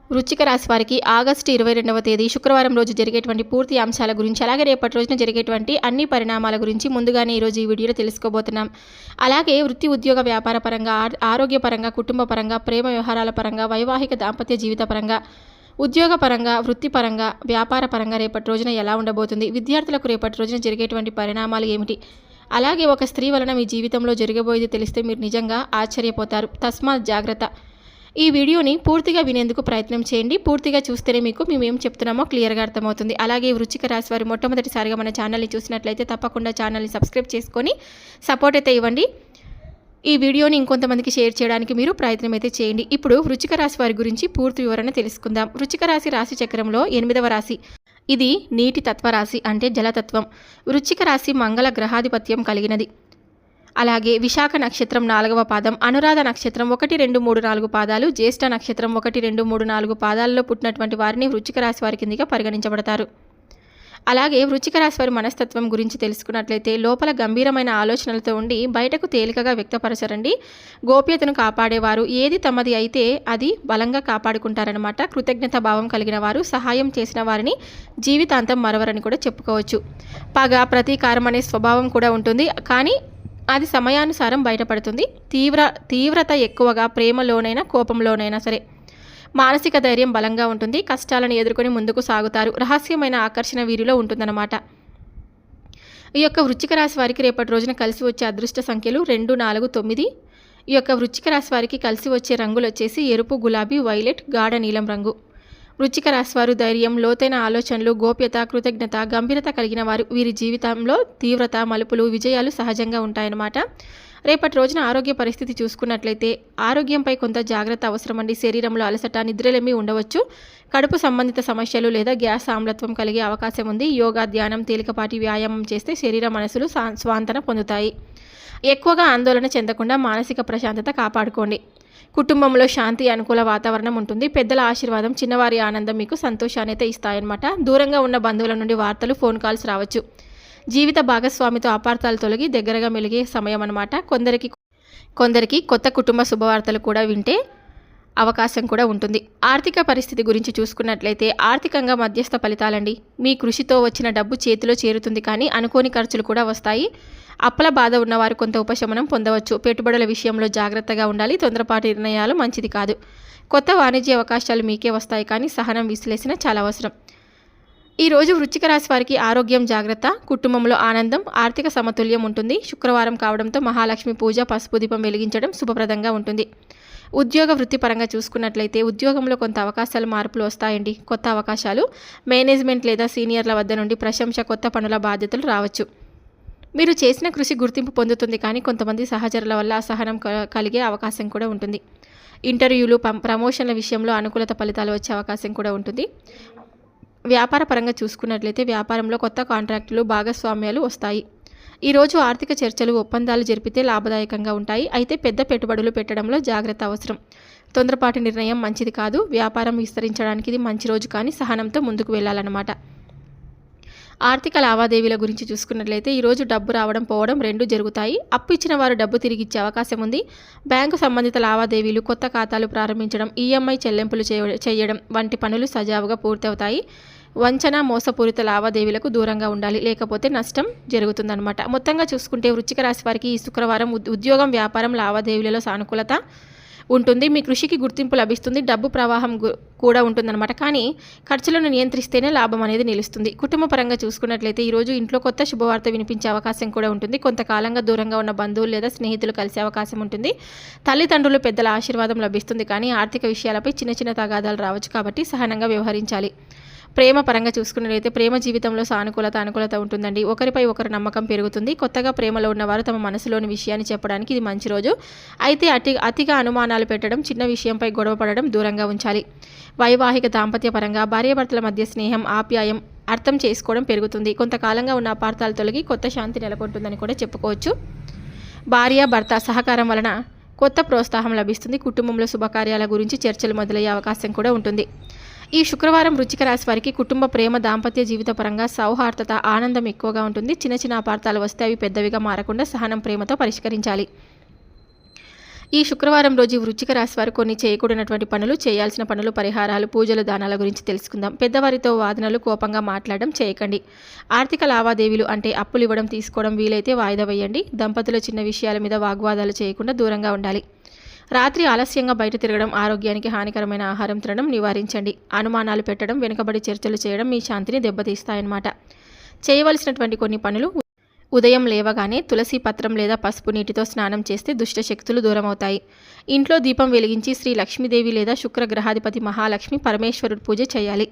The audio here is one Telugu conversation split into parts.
వృశ్చిక రాశి వారికి ఆగస్టు 22వ తేదీ శుక్రవారం రోజు జరిగేటువంటి పూర్తి అంశాల గురించి, అలాగే రేపటి రోజున జరిగేటువంటి అన్ని పరిణామాల గురించి ముందుగానే ఈరోజు ఈ వీడియోలో తెలుసుకోబోతున్నాం. అలాగే వృత్తి, ఉద్యోగ, వ్యాపార పరంగా, ఆరోగ్యపరంగా, కుటుంబ పరంగా, ప్రేమ వ్యవహారాల పరంగా, వైవాహిక దాంపత్య జీవిత పరంగా, ఉద్యోగ పరంగా, వృత్తిపరంగా, వ్యాపార పరంగా రేపటి రోజున ఎలా ఉండబోతుంది, విద్యార్థులకు రేపటి రోజున జరిగేటువంటి పరిణామాలు ఏమిటి, అలాగే ఒక స్త్రీ వలన మీ జీవితంలో జరగబోయేది తెలిస్తే మీరు నిజంగా ఆశ్చర్యపోతారు. తస్మాత్ జాగ్రత్త. ఈ వీడియోని పూర్తిగా వినేందుకు ప్రయత్నం చేయండి. పూర్తిగా చూస్తేనే మీకు మేమేం చెప్తున్నామో క్లియర్గా అర్థమవుతుంది. అలాగే వృశ్చిక రాశి వారు మొట్టమొదటిసారిగా మన ఛానల్ని చూసినట్లయితే తప్పకుండా ఛానల్ని సబ్స్క్రైబ్ చేసుకొని సపోర్ట్ అయితే ఇవ్వండి. ఈ వీడియోని ఇంకొంతమందికి షేర్ చేయడానికి మీరు ప్రయత్నం అయితే చేయండి. ఇప్పుడు వృశ్చిక రాశి వారి గురించి పూర్తి వివరణ తెలుసుకుందాం. వృశ్చిక రాశి రాశి చక్రంలో 8వ రాశి. ఇది నీటి తత్వరాశి, అంటే జలతత్వం. వృశ్చిక రాశి మంగళ గ్రహాధిపత్యం కలిగినది. అలాగే విశాఖ నక్షత్రం 4వ పాదం, అనురాధ నక్షత్రం 1, 2, 3, 4 పాదాలు, జ్యేష్ఠ నక్షత్రం 1, 2, 3, 4 పాదాలలో పుట్టినటువంటి వారిని వృశ్చిక రాశి వారి కిందిగా పరిగణించబడతారు. అలాగే వృశ్చిక రాశి వారి మనస్తత్వం గురించి తెలుసుకున్నట్లయితే లోపల గంభీరమైన ఆలోచనలతో ఉండి బయటకు తేలికగా వ్యక్తపరచరండి. గోప్యతను కాపాడేవారు. ఏది తమది అయితే అది బలంగా కాపాడుకుంటారనమాట. కృతజ్ఞత భావం కలిగిన వారు. సహాయం చేసిన వారిని జీవితాంతం మరవరని కూడా చెప్పుకోవచ్చు. పగ, ప్రతీకారం అనే స్వభావం కూడా ఉంటుంది, కానీ అది సమయానుసారం బయటపడుతుంది. తీవ్రత ఎక్కువగా ప్రేమలోనైనా కోపంలోనైనా సరే. మానసిక ధైర్యం బలంగా ఉంటుంది. కష్టాలను ఎదుర్కొని ముందుకు సాగుతారు. రహస్యమైన ఆకర్షణ వీరిలో ఉంటుందన్నమాట. ఈ యొక్క వృశ్చిక రాశి వారికి రేపటి రోజున కలిసి వచ్చే అదృష్ట సంఖ్యలు 2, 4, 9. ఈ యొక్క వృశ్చిక రాశి వారికి కలిసి వచ్చే రంగులు వచ్చేసి ఎరుపు, గులాబీ, వైలెట్, గాఢ నీలం రంగు. వృశ్చిక రాశి వారు ధైర్యం, లోతైన ఆలోచనలు, గోప్యత, కృతజ్ఞత, గంభీరత కలిగిన వారు. వీరి జీవితంలో తీవ్రత, మలుపులు, విజయాలు సహజంగా ఉంటాయన్నమాట. రేపటి రోజున ఆరోగ్య పరిస్థితి చూసుకున్నట్లయితే ఆరోగ్యంపై కొంత జాగ్రత్త అవసరమండి. శరీరంలో అలసట, నిద్రలేమీ ఉండవచ్చు. కడుపు సంబంధిత సమస్యలు లేదా గ్యాస్ ఆమ్లత్వం కలిగే అవకాశం ఉంది. యోగా, ధ్యానం, తేలికపాటి వ్యాయామం చేస్తే శరీర మనసులు స్వాంతన పొందుతాయి. ఎక్కువగా ఆందోళన చెందకుండా మానసిక ప్రశాంతత కాపాడుకోండి. కుటుంబంలో శాంతి, అనుకూల వాతావరణం ఉంటుంది. పెద్దల ఆశీర్వాదం, చిన్నవారి ఆనందం మీకు సంతోషాన్ని అయితే ఇస్తాయన్నమాట. దూరంగా ఉన్న బంధువుల నుండి వార్తలు, ఫోన్ కాల్స్ రావచ్చు. జీవిత భాగస్వామితో అపార్థాలు తొలగి దగ్గరగా మెలిగే సమయం అన్నమాట. కొందరికి కొత్త కుటుంబ శుభవార్తలు కూడా వింటే అవకాశం కూడా ఉంటుంది. ఆర్థిక పరిస్థితి గురించి చూసుకున్నట్లయితే ఆర్థికంగా మధ్యస్థ ఫలితాలండి. మీ కృషితో వచ్చిన డబ్బు చేతిలో చేరుతుంది, కానీ అనుకోని ఖర్చులు కూడా వస్తాయి. అప్పుల బాధ ఉన్నవారు కొంత ఉపశమనం పొందవచ్చు. పెట్టుబడుల విషయంలో జాగ్రత్తగా ఉండాలి. తొందరపాటు నిర్ణయాలు మంచిది కాదు. కొత్త వాణిజ్య అవకాశాలు మీకే వస్తాయి, కానీ సహనం, విశ్లేషణ చాలా అవసరం. ఈరోజు వృశ్చిక రాశి వారికి ఆరోగ్యం జాగ్రత్త, కుటుంబంలో ఆనందం, ఆర్థిక సమతుల్యం ఉంటుంది. శుక్రవారం కావడంతో మహాలక్ష్మి పూజ, పసుపు దీపం వెలిగించడం శుభప్రదంగా ఉంటుంది. ఉద్యోగ, వృత్తిపరంగా చూసుకున్నట్లయితే ఉద్యోగంలో కొంత అవకాశాలు, మార్పులు వస్తాయండి. కొత్త అవకాశాలు, మేనేజ్మెంట్ లేదా సీనియర్ల వద్ద నుండి ప్రశంస, కొత్త పనుల బాధ్యతలు రావచ్చు. మీరు చేసిన కృషి గుర్తింపు పొందుతుంది, కానీ కొంతమంది సహచరుల వల్ల అసహనం కలిగే అవకాశం కూడా ఉంటుంది. ఇంటర్వ్యూలు, ప్రమోషన్ల విషయంలో అనుకూలత ఫలితాలు వచ్చే అవకాశం కూడా ఉంటుంది. వ్యాపార పరంగా చూసుకున్నట్లయితే వ్యాపారంలో కొత్త కాంట్రాక్టులు, భాగస్వామ్యాలు వస్తాయి. ఈరోజు ఆర్థిక చర్చలు, ఒప్పందాలు జరిపితే లాభదాయకంగా ఉంటాయి. అయితే పెద్ద పెట్టుబడులు పెట్టడంలో జాగ్రత్త అవసరం. తొందరపాటు నిర్ణయం మంచిది కాదు. వ్యాపారం విస్తరించడానికి ఇది మంచి రోజు, కానీ సహనంతో ముందుకు వెళ్ళాలన్నమాట. ఆర్థిక లావాదేవీల గురించి చూసుకున్నట్లయితే ఈరోజు డబ్బు రావడం, పోవడం రెండూ జరుగుతాయి. అప్పు ఇచ్చిన వారు డబ్బు తిరిగి ఇచ్చే అవకాశం ఉంది. బ్యాంకు సంబంధిత లావాదేవీలు, కొత్త ఖాతాలు ప్రారంభించడం, ఈఎంఐ చెల్లింపులు చేయడం వంటి పనులు సజావుగా పూర్తవుతాయి. వంచన, మోసపూరిత లావాదేవీలకు దూరంగా ఉండాలి, లేకపోతే నష్టం జరుగుతుందన్నమాట. మొత్తంగా చూసుకుంటే వృశ్చిక రాశి వారికి ఈ శుక్రవారం ఉద్యోగం, వ్యాపారం, లావాదేవీలలో సానుకూలత ఉంటుంది. మీ కృషికి గుర్తింపు లభిస్తుంది. డబ్బు ప్రవాహం కూడా ఉంటుందన్నమాట, కానీ ఖర్చులను నియంత్రిస్తేనే లాభం అనేది నిలుస్తుంది. కుటుంబ పరంగా చూసుకున్నట్లయితే ఈరోజు ఇంట్లో కొత్త శుభవార్త వినిపించే అవకాశం కూడా ఉంటుంది. కొంతకాలంగా దూరంగా ఉన్న బంధువులు లేదా స్నేహితులు కలిసే అవకాశం ఉంటుంది. తల్లిదండ్రులు, పెద్దల ఆశీర్వాదం లభిస్తుంది, కానీ ఆర్థిక విషయాలపై చిన్న చిన్న తగాదాలు రావచ్చు, కాబట్టి సహనంగా వ్యవహరించాలి. ప్రేమ పరంగా చూసుకున్నట్లయితే ప్రేమ జీవితంలో అనుకూలత ఉంటుందండి. ఒకరిపై ఒకరు నమ్మకం పెరుగుతుంది. కొత్తగా ప్రేమలో ఉన్నవారు తమ మనసులోని విషయాన్ని చెప్పడానికి ఇది మంచి రోజు. అయితే అతిగా అనుమానాలు పెట్టడం, చిన్న విషయంపై గొడవపడడం దూరంగా ఉంచాలి. వైవాహిక దాంపత్య పరంగా భార్యాభర్తల మధ్య స్నేహం, ఆప్యాయం, అర్థం చేసుకోవడం పెరుగుతుంది. కొంతకాలంగా ఉన్న అపార్థాలు తొలగి కొత్త శాంతి నెలకొంటుందని కూడా చెప్పుకోవచ్చు. భార్య, భర్త సహకారం వలన కొత్త ప్రోత్సాహం లభిస్తుంది. కుటుంబంలో శుభకార్యాల గురించి చర్చలు మొదలయ్యే అవకాశం కూడా ఉంటుంది. ఈ శుక్రవారం వృశ్చిక రాశి వారికి కుటుంబ, ప్రేమ, దాంపత్య జీవిత పరంగా సౌహార్దత, ఆనందం ఎక్కువగా ఉంటుంది. చిన్న చిన్న అపార్థాలు వస్తే అవి పెద్దవిగా మారకుండా సహనం, ప్రేమతో పరిష్కరించాలి. ఈ శుక్రవారం రోజు వృశ్చిక రాశి వారు కొన్ని చేయకూడనటువంటి పనులు, చేయాల్సిన పనులు, పరిహారాలు, పూజలు, దానాల గురించి తెలుసుకుందాం. పెద్దవారితో వాదనలు, కోపంగా మాట్లాడడం చేయకండి. ఆర్థిక లావాదేవీలు అంటే అప్పులు ఇవ్వడం, తీసుకోవడం వీలైతే వాయిదా వేయండి. దంపతులు చిన్న విషయాల మీద వాగ్వాదాలు చేయకుండా దూరంగా ఉండాలి. రాత్రి ఆలస్యంగా బయట తిరగడం, ఆరోగ్యానికి హానికరమైన ఆహారం తినడం నివారించండి. అనుమానాలు పెట్టడం, వెనుకబడి చర్చలు చేయడం మీ శాంతిని దెబ్బతీస్తాయన్నమాట. చేయవలసినటువంటి కొన్ని పనులు: ఉదయం లేవగానే తులసి పత్రం లేదా పసుపు నీటితో స్నానం చేస్తే దుష్ట శక్తులు దూరమవుతాయి. ఇంట్లో దీపం వెలిగించి శ్రీ లక్ష్మీదేవి లేదా శుక్రగ్రహాధిపతి మహాలక్ష్మి పరమేశ్వరుడు పూజ చేయాలి.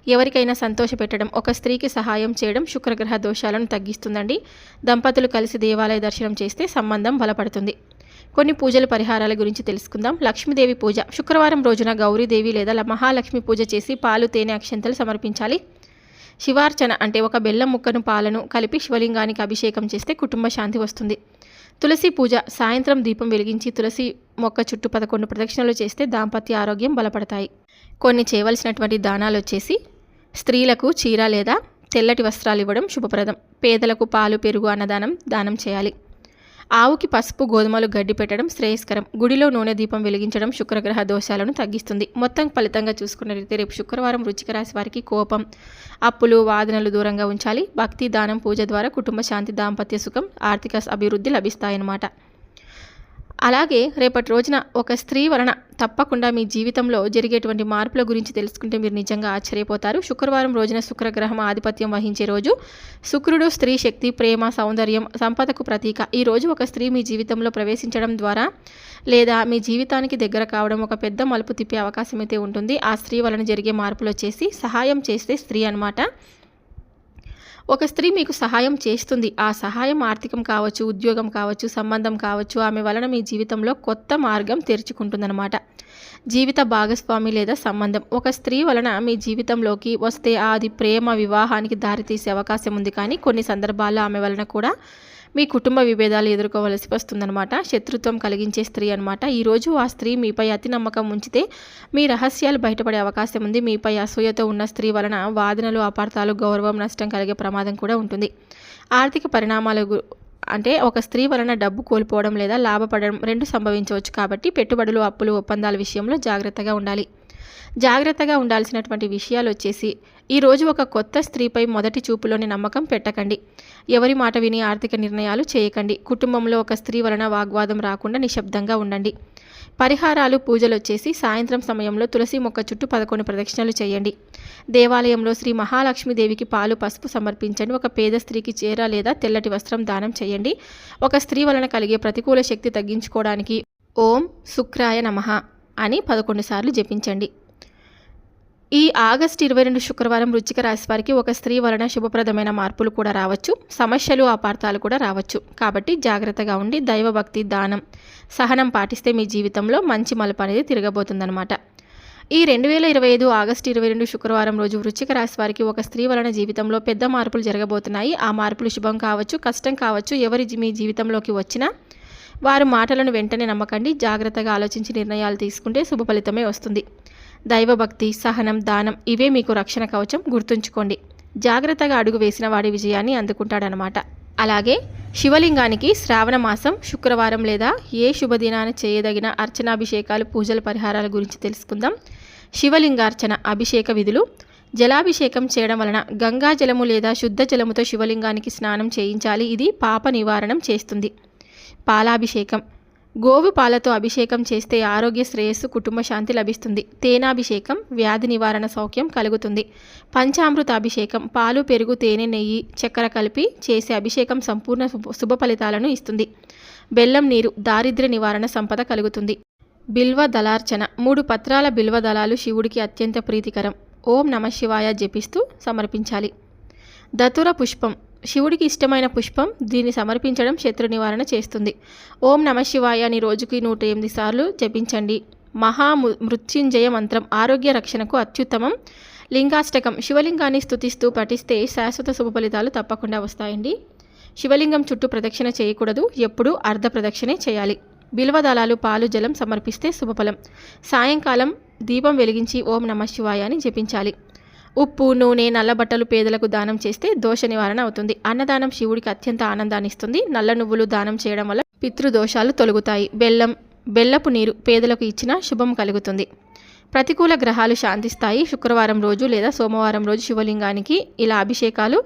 ఎవరికైనా సంతోష పెట్టడం, ఒక స్త్రీకి సహాయం చేయడం శుక్రగ్రహ దోషాలను తగ్గిస్తుందండి. దంపతులు కలిసి దేవాలయ దర్శనం చేస్తే సంబంధం బలపడుతుంది. కొన్ని పూజల పరిహారాల గురించి తెలుసుకుందాం. లక్ష్మీదేవి పూజ: శుక్రవారం రోజున గౌరీదేవి లేదా మహాలక్ష్మి పూజ చేసి పాలు, తేనె, అక్షంతలు సమర్పించాలి. శివార్చన అంటే ఒక బెల్లం ముక్కను, పాలను కలిపి శివలింగానికి అభిషేకం చేస్తే కుటుంబ శాంతి వస్తుంది. తులసి పూజ: సాయంత్రం దీపం వెలిగించి తులసి మొక్క చుట్టూ 11 ప్రదక్షిణలు చేస్తే దాంపత్య ఆరోగ్యం బలపడతాయి. కొన్ని చేయవలసినటువంటి దానాలు వచ్చేసి: స్త్రీలకు చీర లేదా తెల్లటి వస్త్రాలు ఇవ్వడం శుభప్రదం. పేదలకు పాలు, పెరుగు, అన్నదానం దానం చేయాలి. ఆవుకి పసుపు, గోధుమలు, గడ్డి పెట్టడం శ్రేయస్కరం. గుడిలో నూనె దీపం వెలిగించడం శుక్రగ్రహ దోషాలను తగ్గిస్తుంది. మొత్తం ఫలితంగా చూసుకున్నట్లయితే రేపు శుక్రవారం వృశ్చిక రాశి వారికి కోపం, అప్పులు, వాదనలు దూరంగా ఉంచాలి. భక్తి, దానం, పూజ ద్వారా కుటుంబ శాంతి, దాంపత్య సుఖం, ఆర్థిక అభివృద్ధి లభిస్తాయన్నమాట. అలాగే రేపటి రోజున ఒక స్త్రీ వలన తప్పకుండా మీ జీవితంలో జరిగేటువంటి మార్పుల గురించి తెలుసుకుంటే మీరు నిజంగా ఆశ్చర్యపోతారు. శుక్రవారం రోజున శుక్రగ్రహం ఆధిపత్యం వహించే రోజు. శుక్రుడు స్త్రీ శక్తి, ప్రేమ, సౌందర్యం, సంపదకు ప్రతీక. ఈ రోజు ఒక స్త్రీ మీ జీవితంలో ప్రవేశించడం ద్వారా లేదా మీ జీవితానికి దగ్గర కావడం ఒక పెద్ద మలుపు తిప్పే అవకాశం అయితే ఉంటుంది. ఆ స్త్రీ వలన జరిగే మార్పులు వచ్చేసి సహాయం చేస్తే స్త్రీ అన్నమాట. ఒక స్త్రీ మీకు సహాయం చేస్తుంది. ఆ సహాయం ఆర్థికం కావచ్చు, ఉద్యోగం కావచ్చు, సంబంధం కావచ్చు. ఆమె వలన మీ జీవితంలో కొత్త మార్గం తెరుచుకుంటుందన్నమాట. జీవిత భాగస్వామి లేదా సంబంధం: ఒక స్త్రీ వలన మీ జీవితంలోకి వస్తే అది ప్రేమ, వివాహానికి దారితీసే అవకాశం ఉంది. కానీ కొన్ని సందర్భాల్లో ఆమె వలన కూడా మీ కుటుంబ విభేదాలు ఎదుర్కోవలసి వస్తుందన్నమాట. శత్రుత్వం కలిగించే స్త్రీ అన్నమాట. ఈరోజు ఆ స్త్రీ మీపై అతి నమ్మకం ఉంచితే మీ రహస్యాలు బయటపడే అవకాశం ఉంది. మీపై అసూయతో ఉన్న స్త్రీ వలన వాదనలు, అపార్థాలు, గౌరవం నష్టం కలిగే ప్రమాదం కూడా ఉంటుంది. ఆర్థిక పరిణామాలు అంటే ఒక స్త్రీ వలన డబ్బు కోల్పోవడం లేదా లాభపడడం రెండు సంభవించవచ్చు. కాబట్టి పెట్టుబడులు, అప్పులు, ఒప్పందాల విషయంలో జాగ్రత్తగా ఉండాలి. జాగ్రత్తగా ఉండాల్సినటువంటి విషయాలు వచ్చేసి: ఈరోజు ఒక కొత్త స్త్రీపై మొదటి చూపులోని నమ్మకం పెట్టకండి. ఎవరి మాట విని ఆర్థిక నిర్ణయాలు చేయకండి. కుటుంబంలో ఒక స్త్రీ వలన వాగ్వాదం రాకుండా నిశ్శబ్దంగా ఉండండి. పరిహారాలు, పూజలు వచ్చేసి: సాయంత్రం సమయంలో తులసి మొక్క చుట్టూ 11 ప్రదక్షిణలు చేయండి. దేవాలయంలో శ్రీ మహాలక్ష్మీదేవికి పాలు, పసుపు సమర్పించండి. ఒక పేద స్త్రీకి చీర లేదా తెల్లటి వస్త్రం దానం చేయండి. ఒక స్త్రీ వలన కలిగే ప్రతికూల శక్తి తగ్గించుకోవడానికి ఓం శుక్రాయ నమః అని 11 సార్లు జపించండి. ఈ ఆగస్టు 22 శుక్రవారం వృశ్చిక రాశి వారికి ఒక స్త్రీ వలన శుభప్రదమైన మార్పులు కూడా రావచ్చు. సమస్యలు, అపార్థాలు కూడా రావచ్చు. కాబట్టి జాగ్రత్తగా ఉండి దైవభక్తి, దానం, సహనం పాటిస్తే మీ జీవితంలో మంచి మలుపు అనేది తిరగబోతుందన్నమాట. ఈ 2025 ఆగస్టు 22 శుక్రవారం రోజు వృశ్చిక రాశి వారికి ఒక స్త్రీ వలన జీవితంలో పెద్ద మార్పులు జరగబోతున్నాయి. ఆ మార్పులు శుభం కావచ్చు, కష్టం కావచ్చు. ఎవరి మీ జీవితంలోకి వచ్చినా వారి మాటలను వెంటనే నమ్మకండి. జాగ్రత్తగా ఆలోచించి నిర్ణయాలు తీసుకుంటే శుభ ఫలితమే వస్తుంది. దైవభక్తి, సహనం, దానం ఇవే మీకు రక్షణ కవచం. గుర్తుంచుకోండి. జాగ్రత్తగా అడుగు వేసిన వాడి విజయాన్ని అందుకుంటాడనమాట. అలాగే శివలింగానికి శ్రావణ మాసం శుక్రవారం లేదా ఏ శుభదినాన చేయదగిన అర్చనాభిషేకాలు, పూజల పరిహారాల గురించి తెలుసుకుందాం. శివలింగార్చన అభిషేక విధులు: జలాభిషేకం చేయడం వలన గంగా జలము లేదా శుద్ధ జలముతో శివలింగానికి స్నానం చేయించాలి. ఇది పాప నివారణం చేస్తుంది. పాలాభిషేకం: గోవు పాలతో అభిషేకం చేస్తే ఆరోగ్య శ్రేయస్సు, కుటుంబ శాంతి లభిస్తుంది. తేనాభిషేకం: వ్యాధి నివారణ సౌఖ్యం కలుగుతుంది. పంచామృత అభిషేకం: పాలు, పెరుగు, తేనె, నెయ్యి, చక్కెర కలిపి చేసే అభిషేకం సంపూర్ణ శుభ ఫలితాలను ఇస్తుంది. బెల్లం నీరు: దారిద్ర్య నివారణ, సంపద కలుగుతుంది. బిల్వ దళార్చన: 3 పత్రాల బిల్వ దళాలు శివుడికి అత్యంత ప్రీతికరం. ఓం నమ శివాయ జపిస్తూ సమర్పించాలి. దతుర పుష్పం: శివుడికి ఇష్టమైన పుష్పం. దీన్ని సమర్పించడం శత్రు నివారణ చేస్తుంది. ఓం నమ శివాయ అని రోజుకి 108 సార్లు జపించండి. మృత్యుంజయ మంత్రం ఆరోగ్య రక్షణకు అత్యుత్తమం. లింగాష్టకం: శివలింగాన్ని స్తుతిస్తూ పఠిస్తే శాశ్వత శుభ ఫలితాలు తప్పకుండా వస్తాయండి. శివలింగం చుట్టూ ప్రదక్షిణ చేయకూడదు. ఎప్పుడూ అర్ధ ప్రదక్షిణే చేయాలి. బిల్వదళాలు, పాలు, జలం సమర్పిస్తే శుభఫలం. సాయంకాలం దీపం వెలిగించి ఓం నమ శివాయ అని జపించాలి. ఉప్పు, నూనె, నల్ల బట్టలు పేదలకు దానం చేస్తే దోష నివారణ అవుతుంది. అన్నదానం శివుడికి అత్యంత ఆనందాన్ని ఇస్తుంది. నల్ల నువ్వులు దానం చేయడం వల్ల పితృదోషాలు తొలగుతాయి. బెల్లం, బెల్లపు నీరు పేదలకు ఇచ్చినా శుభం కలుగుతుంది. ప్రతికూల గ్రహాలు శాంతిస్తాయి. శుక్రవారం రోజు లేదా సోమవారం రోజు శివలింగానికి ఇలా అభిషేకాలు,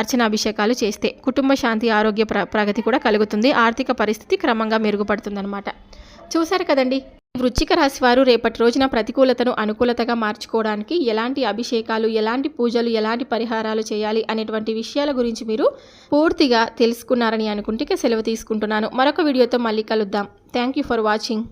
అర్చనాభిషేకాలు చేస్తే కుటుంబ శాంతి, ఆరోగ్య ప్రగతి కూడా కలుగుతుంది. ఆర్థిక పరిస్థితి క్రమంగా మెరుగుపడుతుందన్నమాట. చూశారు కదండి, వృశ్చిక రాశి వారు రేపటి రోజున ప్రతికూలతను అనుకూలతగా మార్చుకోవడానికి ఎలాంటి అభిషేకాలు, ఎలాంటి పూజలు, ఎలాంటి పరిహారాలు చేయాలి అనేటువంటి విషయాల గురించి మీరు పూర్తిగా తెలుసుకున్నారని అనుకుంటే సెలవు తీసుకుంటున్నాను. మరొక వీడియోతో మళ్ళీ కలుద్దాం. Thank you for watching.